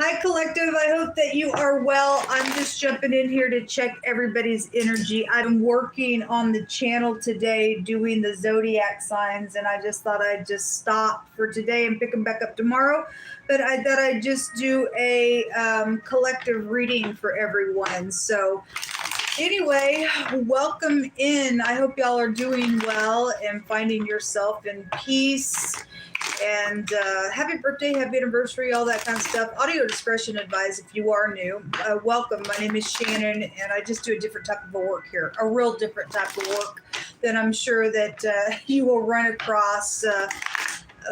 Hi, Collective. I hope that you are well. I'm just jumping in here to check everybody's energy. I'm working on the channel today doing the zodiac signs, and I just thought I'd just stop for today and pick them back up tomorrow. But I thought I'd just do a collective reading for everyone. So anyway, welcome in. I hope y'all are doing well and finding yourself in peace. And happy birthday, happy anniversary, all that kind of stuff. Audio discretion advised if you are new. Welcome. My name is Shannon, and I just do a different type of work here, a real different type of work that I'm sure that you will run across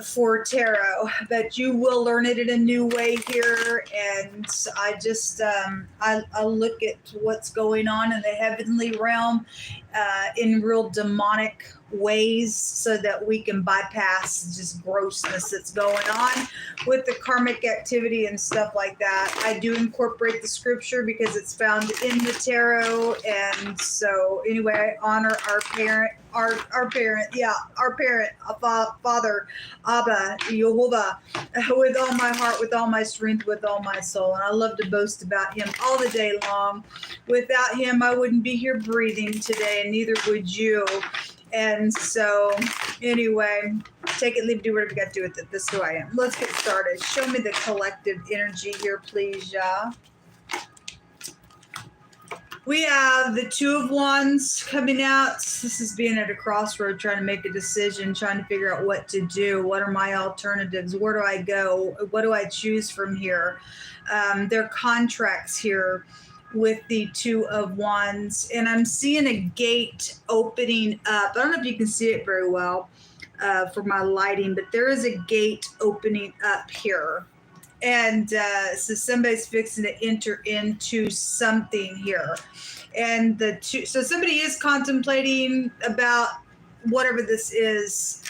for tarot, but you will learn it in a new way here. And I just I look at what's going on in the heavenly realm in real demonic ways so that we can bypass just grossness that's going on with the karmic activity and stuff like that. I do incorporate the scripture because it's found in the tarot. And so anyway, I honor our parent, our parent, Father, Abba, Jehovah, with all my heart, with all my strength, with all my soul. And I love to boast about him all the day long. Without him, I wouldn't be here breathing today, and neither would you. And so anyway, take it, leave it, do whatever you got to do with it. This is who I am. Let's get started. Show me the collective energy here, please, y'all. We have the Two of Wands coming out. This is being at a crossroad, trying to make a decision, trying to figure out what to do. What are my alternatives? Where do I go? What do I choose from here? There are contracts here with the Two of Wands, and I'm seeing a gate opening up. I don't know if you can see it very well for my lighting, but there is a gate opening up here. And so somebody's fixing to enter into something here. And so somebody is contemplating about whatever this is.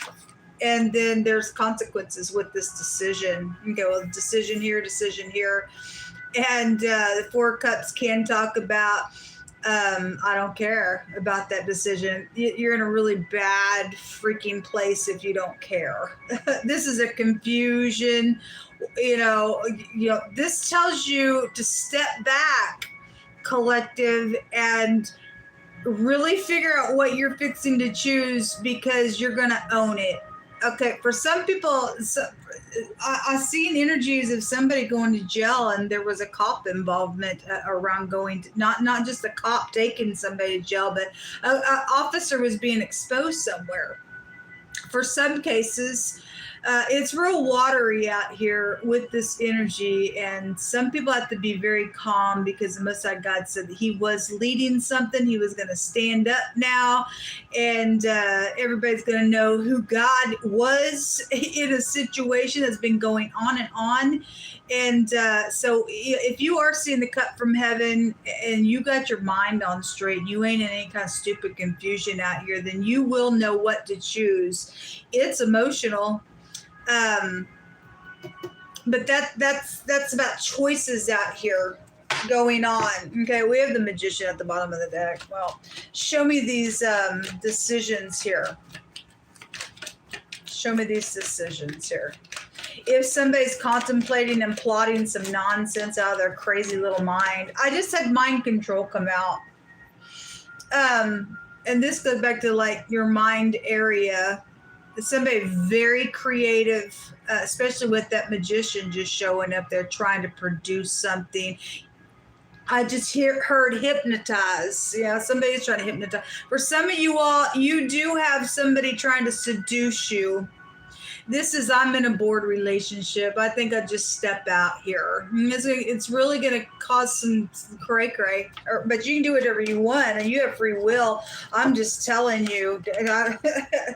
And then there's consequences with this decision. Okay, well, decision here, decision here. And the Four of Cups can talk about, I don't care about that decision. You're in a really bad freaking place if you don't care. This is a confusion. You know, this tells you to step back, collective, and really figure out what you're fixing to choose, because you're going to own it. Okay, for some people, I've seen energies of somebody going to jail, and there was a cop involvement around going to, not just a cop taking somebody to jail, but an officer was being exposed somewhere. For some cases, it's real watery out here with this energy, and some people have to be very calm because the Most High God said that he was leading something. He was going to stand up now, and everybody's going to know who God was in a situation that's been going on and on. And so if you are seeing the cup from heaven and you got your mind on straight, you ain't in any kind of stupid confusion out here, then you will know what to choose. It's emotional. But that's about choices out here going on. Okay, we have the Magician at the bottom of the deck. Well, show me these decisions here. Show me these decisions here. If somebody's contemplating and plotting some nonsense out of their crazy little mind, I just had mind control come out. And this goes back to like your mind area. Somebody very creative, especially with that Magician just showing up there trying to produce something. I just heard hypnotize. Yeah, somebody's trying to hypnotize. For some of you all, you do have somebody trying to seduce you. This is, I'm in a bored relationship. I think I'd just step out here. It's really going to cause some cray-cray. But you can do whatever you want, and you have free will. I'm just telling you,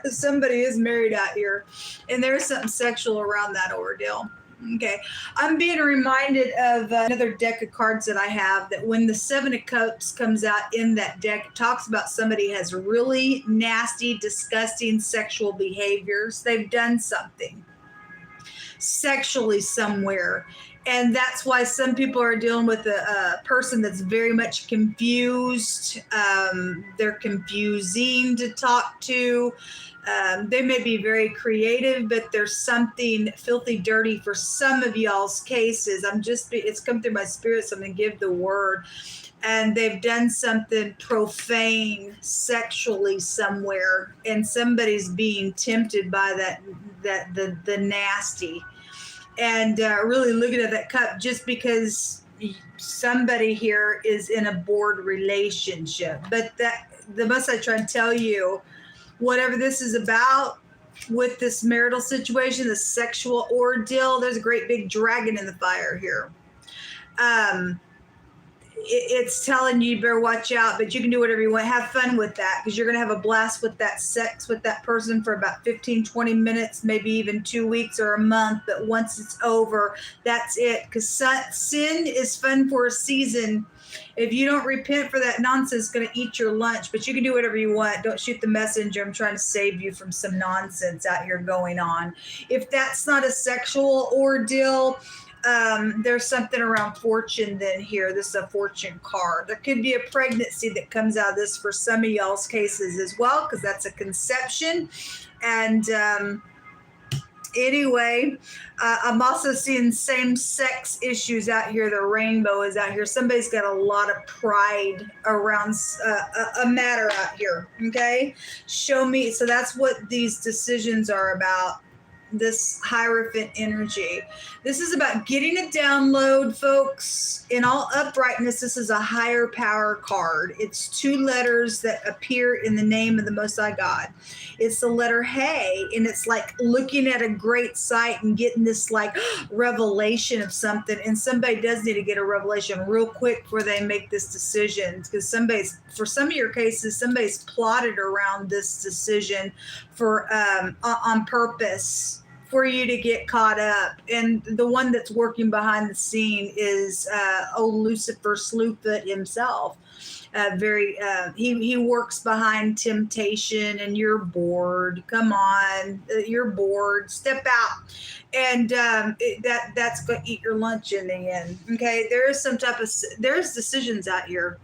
somebody is married out here, and there's something sexual around that ordeal. Okay, I'm being reminded of another deck of cards that I have, that when the Seven of Cups comes out in that deck, it talks about somebody has really nasty, disgusting sexual behaviors. They've done something sexually somewhere, And that's why some people are dealing with a person that's very much confused. They're confusing to talk to. They may be very creative, but there's something filthy dirty for some of y'all's cases. It's come through my spirit, so I'm going to give the word. And they've done something profane sexually somewhere, and somebody's being tempted by the nasty. And really looking at that cup, just because somebody here is in a bored relationship. But the most I try and tell you, whatever this is about with this marital situation, the sexual ordeal, there's a great big dragon in the fire here. It's telling you better watch out, but you can do whatever you want. Have fun with that, because you're going to have a blast with that sex with that person for about 15, 20 minutes, maybe even 2 weeks or a month. But once it's over, that's it. Because sin is fun for a season. If you don't repent for that nonsense, it's going to eat your lunch. But you can do whatever you want. Don't shoot the messenger. I'm trying to save you from some nonsense out here going on. If that's not a sexual ordeal, there's something around fortune then here. This is a fortune card. There could be a pregnancy that comes out of this for some of y'all's cases as well, because that's a conception. And anyway, I'm also seeing same-sex issues out here. The rainbow is out here. Somebody's got a lot of pride around a matter out here, okay? Show me. So that's what these decisions are about. This Hierophant energy. This is about getting a download, folks. In all uprightness, this is a higher power card. It's 2 letters that appear in the name of the Most High God. It's the letter Hey, and it's like looking at a great sight and getting this like revelation of something. And somebody does need to get a revelation real quick before they make this decision, because for some of your cases, somebody's plotted around this decision for on purpose, for you to get caught up. And the one that's working behind the scene is old Lucifer Slewfoot himself. He works behind temptation, and you're bored. Come on, you're bored. Step out. And that's going to eat your lunch in the end. Okay, there's decisions out here.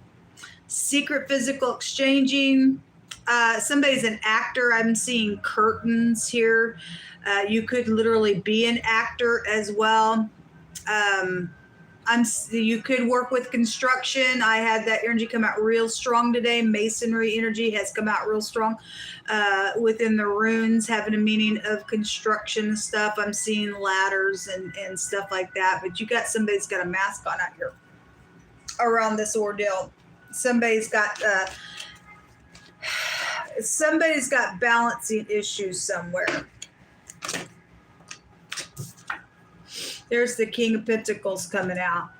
Secret physical exchanging. Somebody's an actor. I'm seeing curtains here. You could literally be an actor as well. You could work with construction. I had that energy come out real strong today. Masonry energy has come out real strong within the runes, having a meaning of construction stuff. I'm seeing ladders and stuff like that. But you got somebody's got a mask on out here around this ordeal. Somebody's got balancing issues somewhere. There's the King of Pentacles coming out.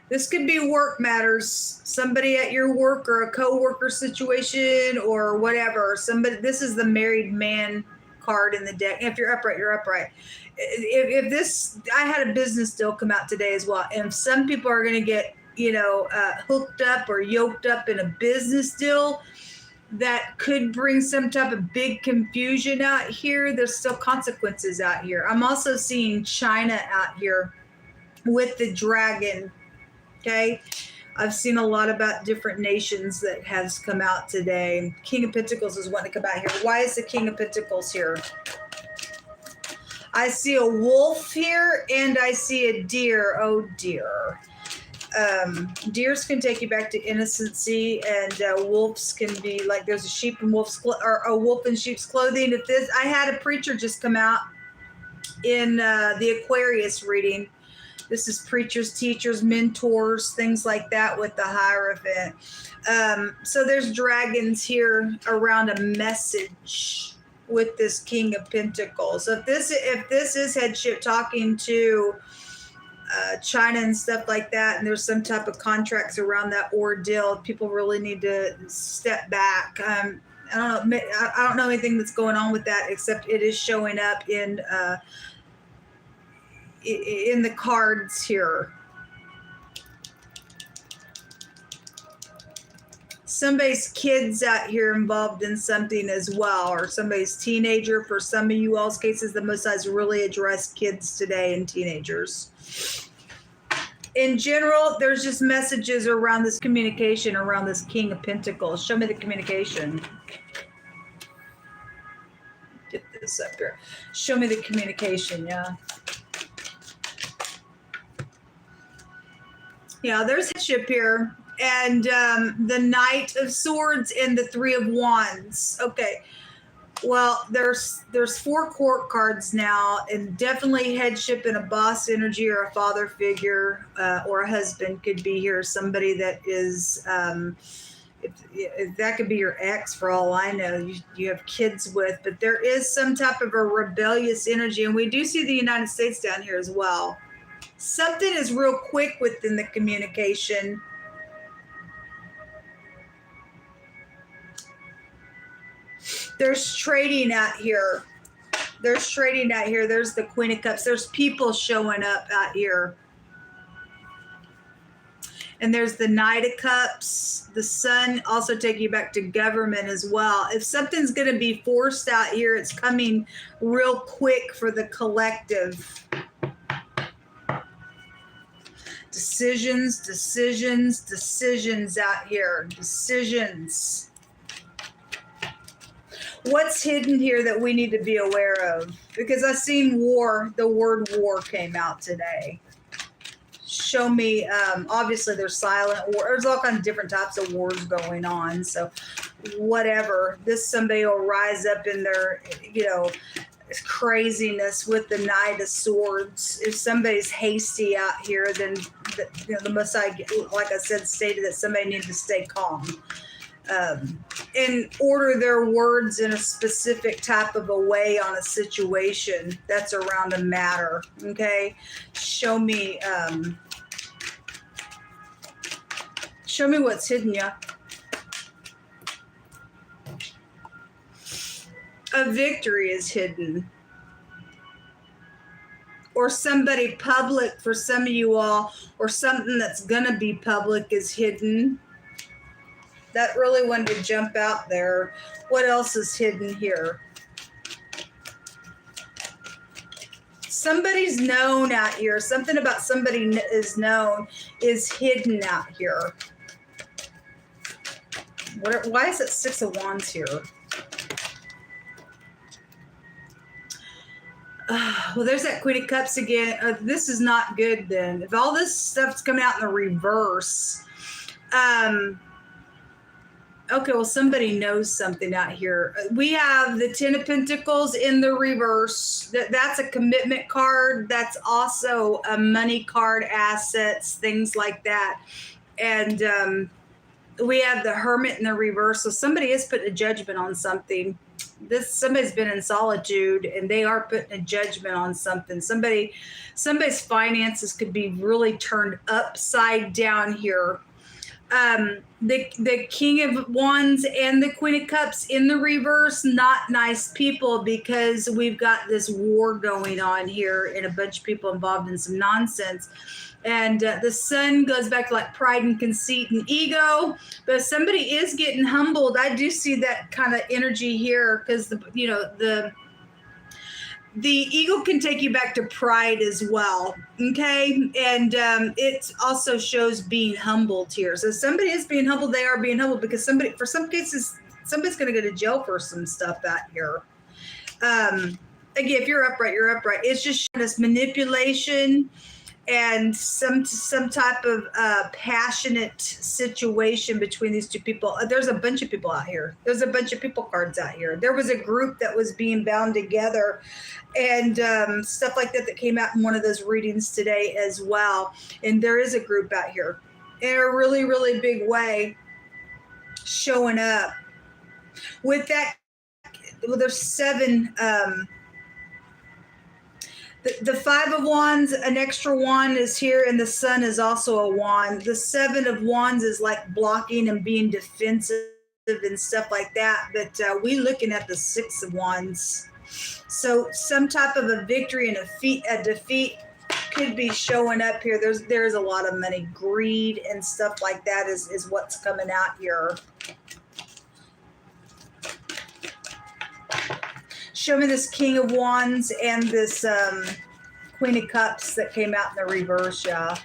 This could be work matters. Somebody at your work or a co-worker situation or whatever. This is the married man card in the deck. If you're upright, you're upright. I had a business deal come out today as well. And some people are going to get, hooked up or yoked up in a business deal that could bring some type of big confusion out here. There's still consequences out here. I'm also seeing China out here with the dragon. Okay. I've seen a lot about different nations that has come out today. King of Pentacles is wanting to come out here. Why is the King of Pentacles here? I see a wolf here and I see a deer. Oh dear. Deers can take you back to innocency, and wolves can be like there's a sheep in wolf's or a wolf in sheep's clothing. I had a preacher just come out in the Aquarius reading. This is preachers, teachers, mentors, things like that with the Hierophant. So there's dragons here around a message with this King of Pentacles. So if this is headship talking to China and stuff like that, and there's some type of contracts around that ordeal, people really need to step back. I don't know anything that's going on with that, except it is showing up in the cards here. Somebody's kids out here involved in something as well, or somebody's teenager. For some of you all's cases, the Most High's really addressed kids today and teenagers. In general, there's just messages around this communication, around this King of Pentacles. Show me the communication. Get this up here. Show me the communication, yeah. Yeah, there's headship here. And the Knight of Swords and the Three of Wands. Okay. Well, there's 4 court cards now, and definitely headship and a boss energy or a father figure or a husband could be here. Somebody that is, if that could be your ex for all I know, you have kids with, but there is some type of a rebellious energy. And we do see the United States down here as well. Something is real quick within the communication. There's trading out here. There's trading out here. There's the Queen of Cups. There's people showing up out here. And there's the Knight of Cups. The Sun also taking you back to government as well. If something's going to be forced out here, it's coming real quick for the collective. Decisions, decisions, decisions out here. Decisions. What's hidden here that we need to be aware of? Because I've seen war, the word war came out today. Show me, obviously there's silent war. There's all kinds of different types of wars going on. So whatever, somebody will rise up in their, craziness with the Knight of Swords. If somebody's hasty out here, then the Messiah, like I said, stated that somebody needs to stay calm. And order their words in a specific type of a way on a situation that's around a matter. Okay, show me what's hidden, yeah. A victory is hidden, or somebody public for some of you all, or something that's gonna be public is hidden. That really wanted to jump out there. What else is hidden here? Somebody's known out here. Something about somebody is known is hidden out here. Why is it 6 of Wands here? Well, there's that Queen of Cups again. This is not good then. If all this stuff's coming out in the reverse, okay, well, somebody knows something out here. We have the 10 of Pentacles in the reverse. That's a commitment card. That's also a money card, assets, things like that. And we have the Hermit in the reverse. So somebody is putting a judgment on something. Somebody's been in solitude and they are putting a judgment on something. Somebody's finances could be really turned upside down here. The King of Wands and the Queen of Cups in the reverse, not nice people, because we've got this war going on here and a bunch of people involved in some nonsense. And the Sun goes back to like pride and conceit and ego, but if somebody is getting humbled, I do see that kind of energy here, because the eagle can take you back to pride as well, okay? And it also shows being humbled here. So somebody is being humbled. They are being humbled because for some cases, somebody's going to go to jail for some stuff out here. Again, if you're upright, you're upright. It's just showing us manipulation and some type of passionate situation between these two people. There's a bunch of people out here. There's a bunch of people cards out here. There was a group that was being bound together and stuff like that came out in one of those readings today as well. And there is a group out here in a really, really big way showing up. With that, well, there's 7... The 5 of Wands, an extra wand is here, and the Sun is also a wand. The 7 of Wands is like blocking and being defensive and stuff like that. But we looking at the 6 of Wands. So some type of a victory and a defeat could be showing up here. There's a lot of money, greed and stuff like that is what's coming out here. Show me this King of Wands and this Queen of Cups that came out in the reverse, yeah.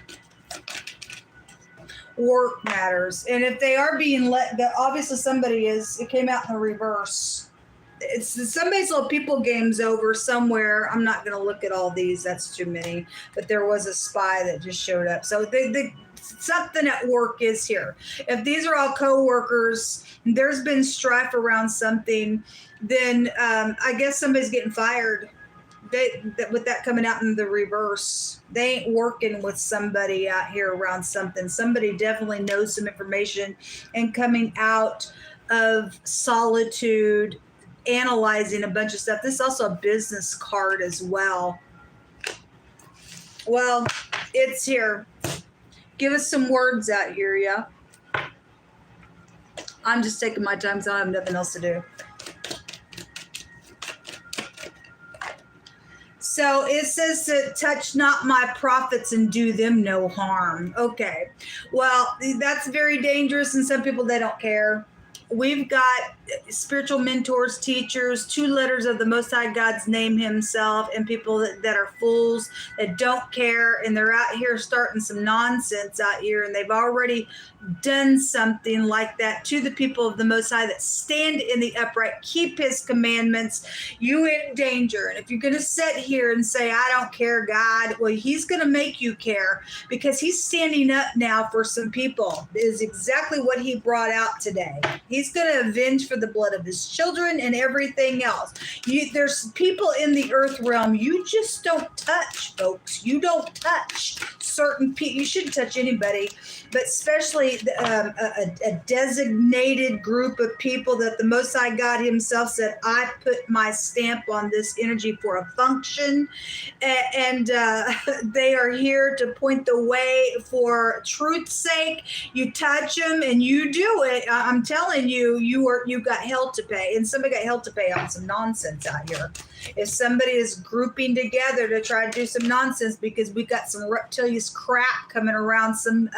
Work matters. And if they are being obviously somebody is, it came out in the reverse. It's somebody's little people game's over somewhere. I'm not going to look at all these. That's too many. But there was a spy that just showed up. So something at work is here. If these are all co-workers, there's been strife around something, then I guess somebody's getting fired. With that coming out in the reverse, they ain't working with somebody out here around something. Somebody definitely knows some information and coming out of solitude, analyzing a bunch of stuff. This is also a business card as well. Well, it's here. Give us some words out here, yeah? I'm just taking my time because I have nothing else to do. So it says to touch not my prophets and do them no harm. Okay. Well, that's very dangerous, and some people, they don't care. We've got spiritual mentors, teachers, 2 letters of the Most High God's name himself, and people that are fools, that don't care, and they're out here starting some nonsense out here, and they've already done something like that to the people of the Most High that stand in the upright, keep his commandments. You in danger. And if you're going to sit here and say, I don't care, God, well, he's going to make you care, because he's standing up now for some people. It is exactly what he brought out today. He's going to avenge for the blood of his children and everything else. There's people in the earth realm you just don't touch, folks. You don't touch certain people. You shouldn't touch anybody, but especially a designated group of people that the Most High God himself said, I put my stamp on this energy for a function, and they are here to point the way for truth's sake. You touch them and you do it, I'm telling you, you got hell to pay, and somebody got hell to pay on some nonsense out here. If somebody is grouping together to try to do some nonsense because we got some reptilian crap coming around, some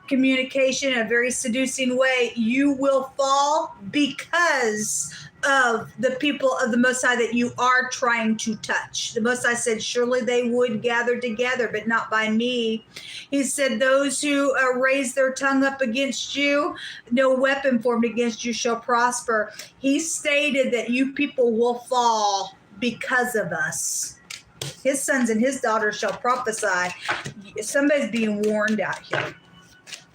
communication in a very seducing way, you will fall because of the people of the Most High that you are trying to touch. The Most High said, surely they would gather together, but not by me. He said, those who raise their tongue up against you, no weapon formed against you shall prosper. He stated that you people will fall because of us. His sons and his daughters shall prophesy. Somebody's being warned out here.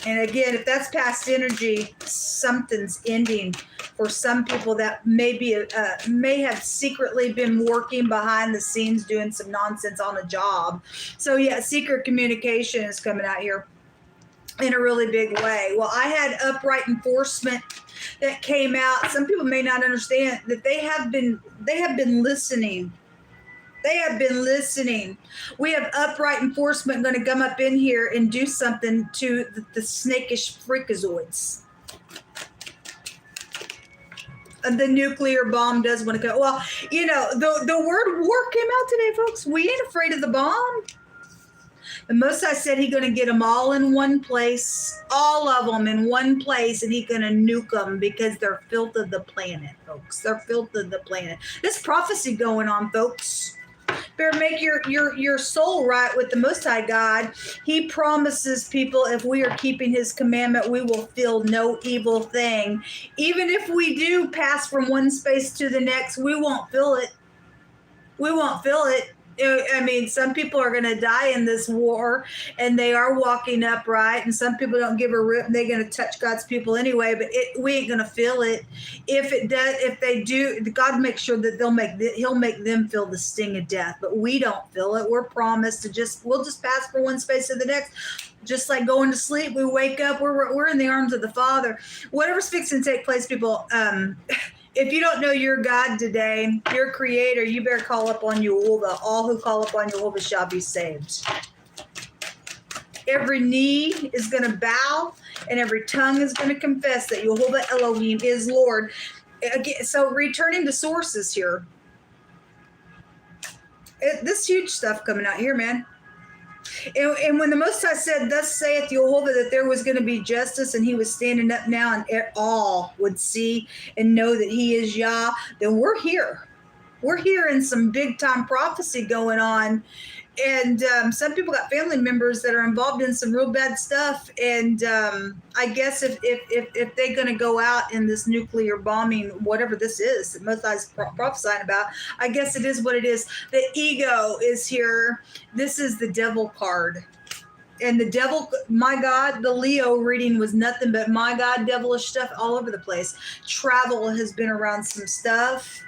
And again, if that's past energy, something's ending for some people that may have secretly been working behind the scenes doing some nonsense on a job. So yeah, secret communication is coming out here in a really big way. Well, I had upright enforcement that came out. Some people may not understand that they have been listening. They have been listening. We have upright enforcement going to come up in here and do something to the snakish freakazoids. And the nuclear bomb does want to go. Well, you know, the word war came out today, folks. We ain't afraid of the bomb. The Most High said he's going to get them all in one place, all of them in one place, and he's going to nuke them because they're filth of the planet, folks. They're filth of the planet. This prophecy going on, folks. Better make your soul right with the Most High God. He promises people if we are keeping his commandment, we will feel no evil thing. Even if we do pass from one space to the next, we won't feel it. We won't feel it. I mean, some people are going to die in this war, and they are walking upright, and some people don't give a rip. They're going to touch God's people anyway, but we ain't going to feel it. If they do, God makes sure that he'll make them feel the sting of death, but we don't feel it. We're promised we'll just pass from one space to the next. Just like going to sleep, we wake up, we're in the arms of the Father. Whatever's fixing to take place, people, if you don't know your God today, your creator, you better call up on Yehovah. All who call up on Yehovah shall be saved. Every knee is going to bow and every tongue is going to confess that Yehovah Elohim is Lord. Again, so returning to sources here. This huge stuff coming out here, man. And when the Most High said, "Thus saith Jehovah," that there was going to be justice, and He was standing up now, and all would see and know that He is Yah, then we're here. We're hearing some big time prophecy going on. And some people got family members that are involved in some real bad stuff. And I guess if they're going to go out in this nuclear bombing, whatever this is that Most High's prophesying about, I guess it is what it is. The ego is here. This is the devil card. And the devil, my God, the Leo reading was nothing but my God, devilish stuff all over the place. Travel has been around some stuff.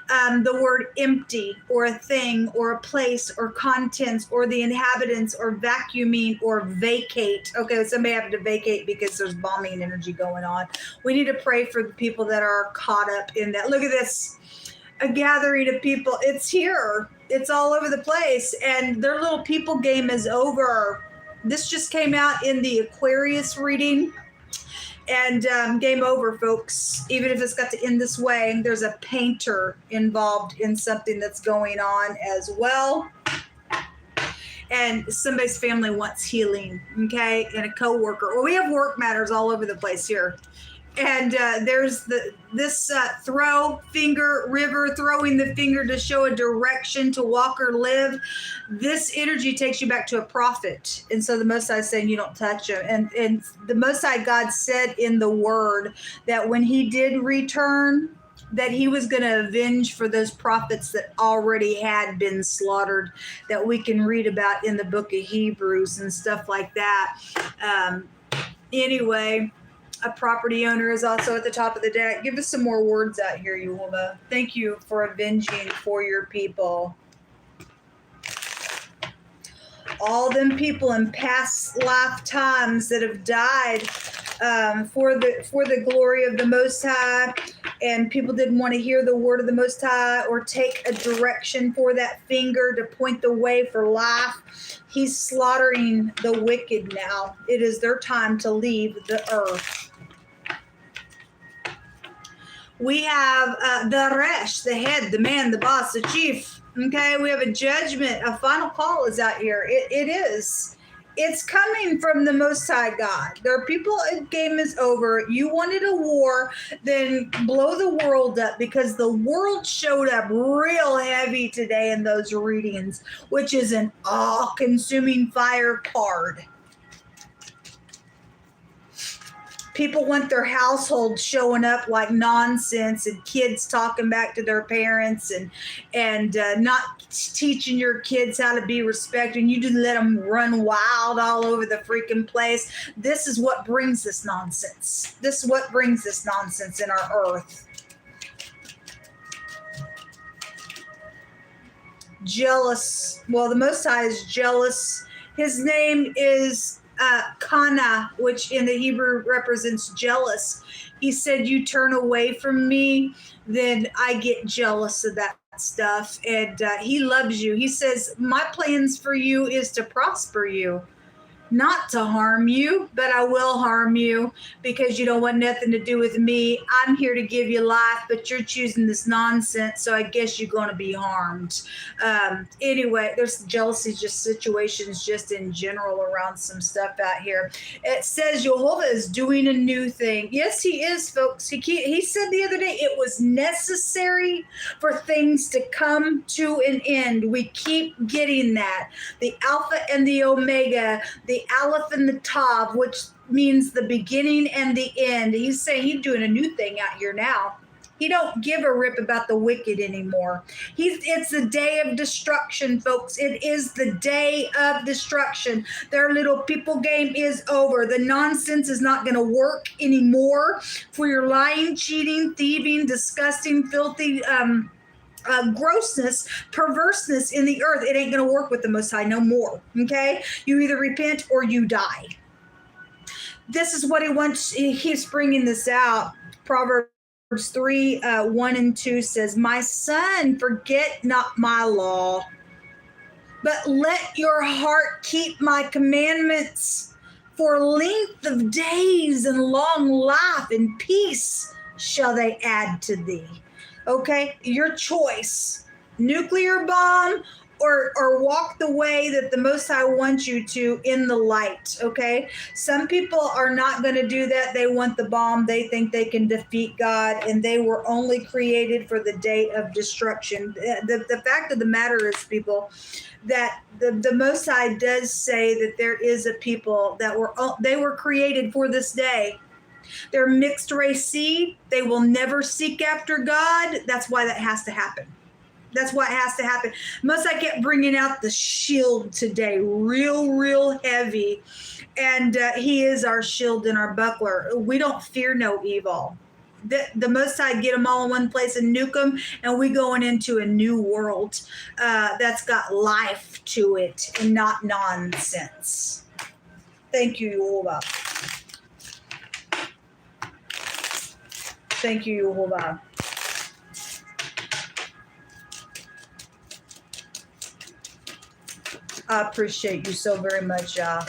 The word empty or a thing or a place or contents or the inhabitants or vacuuming or vacate. Okay, somebody have to vacate because there's bombing energy going on. We need to pray for the people that are caught up in that. Look at this, a gathering of people. It's here. It's all over the place. And their little people game is over. This just came out in the Aquarius reading. And game over, folks. Even if it's got to end this way, there's a painter involved in something that's going on as well. And somebody's family wants healing, okay? And a coworker. Well, we have work matters all over the place here. And there's this throw finger river, throwing the finger to show a direction to walk or live. This energy takes you back to a prophet. And so the Most High is saying you don't touch him. And the Most High God said in the word that when he did return, that he was going to avenge for those prophets that already had been slaughtered, that we can read about in the book of Hebrews and stuff like that. Anyway, a property owner is also at the top of the deck. Give us some more words out here, Yehovah. Thank you for avenging for your people. All them people in past lifetimes that have died for the glory of the Most High, and people didn't want to hear the word of the Most High or take a direction for that finger to point the way for life. He's slaughtering the wicked now. It is their time to leave the earth. We have the Resh, the head, the man, the boss, the chief. Okay, we have a judgment. A final call is out here. It is. It's coming from the Most High God. There are people, game is over. You wanted a war, then blow the world up, because the world showed up real heavy today in those readings, which is an all-consuming fire card. People want their household showing up like nonsense, and kids talking back to their parents, and not teaching your kids how to be respected. You just let them run wild all over the freaking place. This is what brings this nonsense. This is what brings this nonsense in our earth. Jealous. Well, the Most High is jealous. His name is Kana, which in the Hebrew represents jealous. He said, you turn away from me, then I get jealous of that stuff. And he loves you. He says, my plans for you is to prosper you, not to harm you, but I will harm you because you don't want nothing to do with me. I'm here to give you life, but you're choosing this nonsense, so I guess you're going to be harmed. Anyway, there's jealousy, just situations just in general around some stuff out here. It says Jehovah is doing a new thing. Yes, he is, folks. He said the other day it was necessary for things to come to an end. We keep getting that. The Alpha and the Omega, the Aleph and the Tav, which means the beginning and the end. He's saying he's doing a new thing out here now. He don't give a rip about the wicked anymore. It's the day of destruction, folks. It is the day of destruction. Their little people game is over. The nonsense is not going to work anymore for your lying, cheating, thieving, disgusting, filthy, grossness, perverseness in the earth. It ain't going to work with the Most High no more. Okay? You either repent or you die. This is what he wants. He's bringing this out. Proverbs 3, 1 and 2 says, my son, forget not my law, but let your heart keep my commandments. For length of days and long life and peace shall they add to thee. Okay, your choice, nuclear bomb or walk the way that the Most High wants you to in the light, okay? Some people are not going to do that. They want the bomb. They think they can defeat God, and they were only created for the day of destruction. The fact of the matter is, people, that the Most High does say that there is a people that they were created for this day. They're mixed race seed. They will never seek after God. That's why that has to happen. That's why it has to happen. Most I kept bringing out the shield today, real heavy. And he is our shield and our buckler. We don't fear no evil. The Most High get them all in one place and nuke them, and we going into a new world that's got life to it and not nonsense. Thank you, Yehovah. Thank you, Yehovah. I appreciate you so very much, y'all.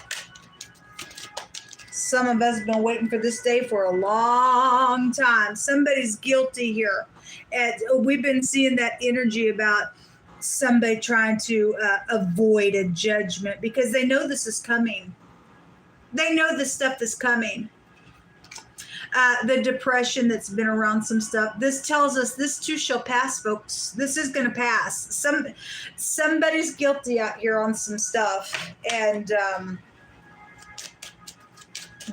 Some of us have been waiting for this day for a long time. Somebody's guilty here. And we've been seeing that energy about somebody trying to avoid a judgment because they know this is coming. They know this stuff is coming. The depression that's been around some stuff. This tells us this too shall pass, folks. This is going to pass. Somebody's guilty out here on some stuff. And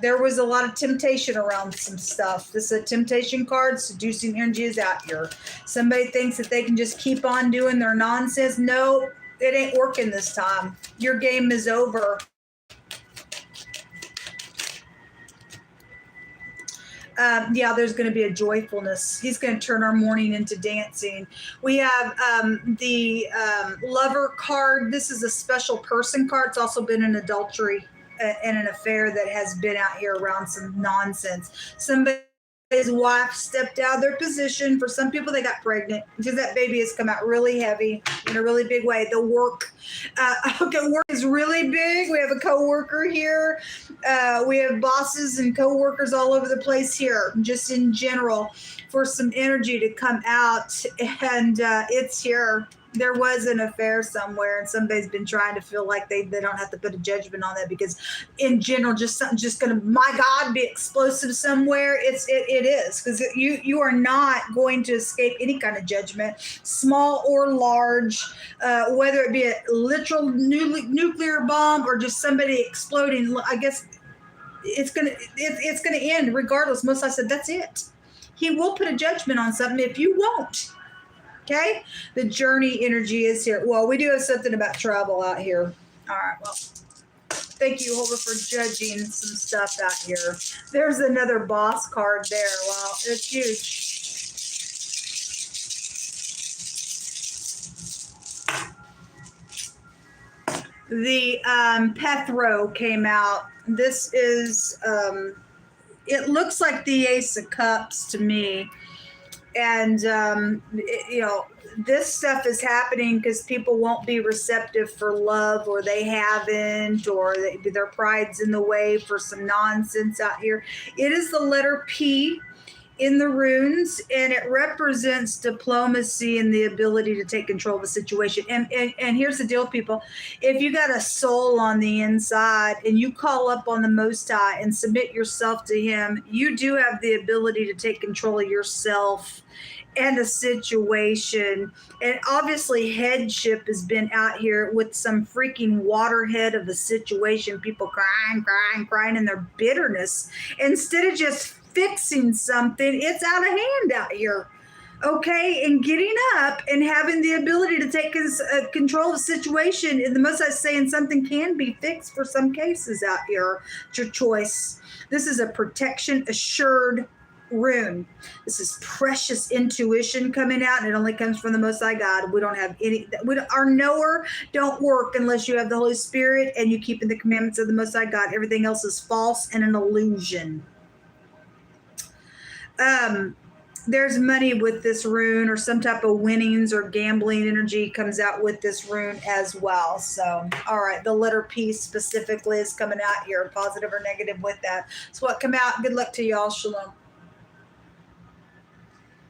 there was a lot of temptation around some stuff. This is a temptation card. Seducing energy is out here. Somebody thinks that they can just keep on doing their nonsense. No, it ain't working this time. Your game is over. Yeah, there's going to be a joyfulness. He's going to turn our mourning into dancing. We have the lover card. This is a special person card. It's also been an adultery and an affair that has been out here around some nonsense. Somebody's wife stepped out of their position. For some people, they got pregnant because that baby has come out really heavy in a really big way. The work, work is really big. We have a coworker here. We have bosses and coworkers all over the place here, just in general, for some energy to come out. And it's here. There was an affair somewhere, and somebody's been trying to feel like they don't have to put a judgment on that because, in general, just something just going to, my God, be explosive somewhere. It is, because you are not going to escape any kind of judgment, small or large, whether it be a literal nuclear bomb or just somebody exploding. I guess it's gonna end regardless. Most I said that's it. He will put a judgment on something if you won't. Okay, the journey energy is here. Well, we do have something about travel out here. All right, well, thank you, Jehovah, for judging some stuff out here. There's another boss card there. Wow, it's huge. The Pethro came out. This is, it looks like the Ace of Cups to me. And, this stuff is happening because people won't be receptive for love, or they haven't, or their pride's in the way for some nonsense out here. It is the letter P in the runes, and it represents diplomacy and the ability to take control of a situation. And here's the deal, people. If you got a soul on the inside and you call up on the Most High and submit yourself to him, you do have the ability to take control of yourself and a situation. And obviously headship has been out here with some freaking waterhead of a situation, people crying in their bitterness instead of just fixing something. It's out of hand out here. Okay, and getting up and having the ability to take control of the situation. And the Most I saying something can be fixed for some cases out here. It's your choice. This is a protection assured rune. This is precious intuition coming out, and it only comes from the Most High God. We don't have any. Our knower don't work unless you have the Holy Spirit and you keep in the commandments of the Most High God. Everything else is false and an illusion. There's money with this rune, or some type of winnings or gambling energy comes out with this rune as well. So, all right, the letter P specifically is coming out here, positive or negative with that. So what come out? Good luck to y'all. Shalom.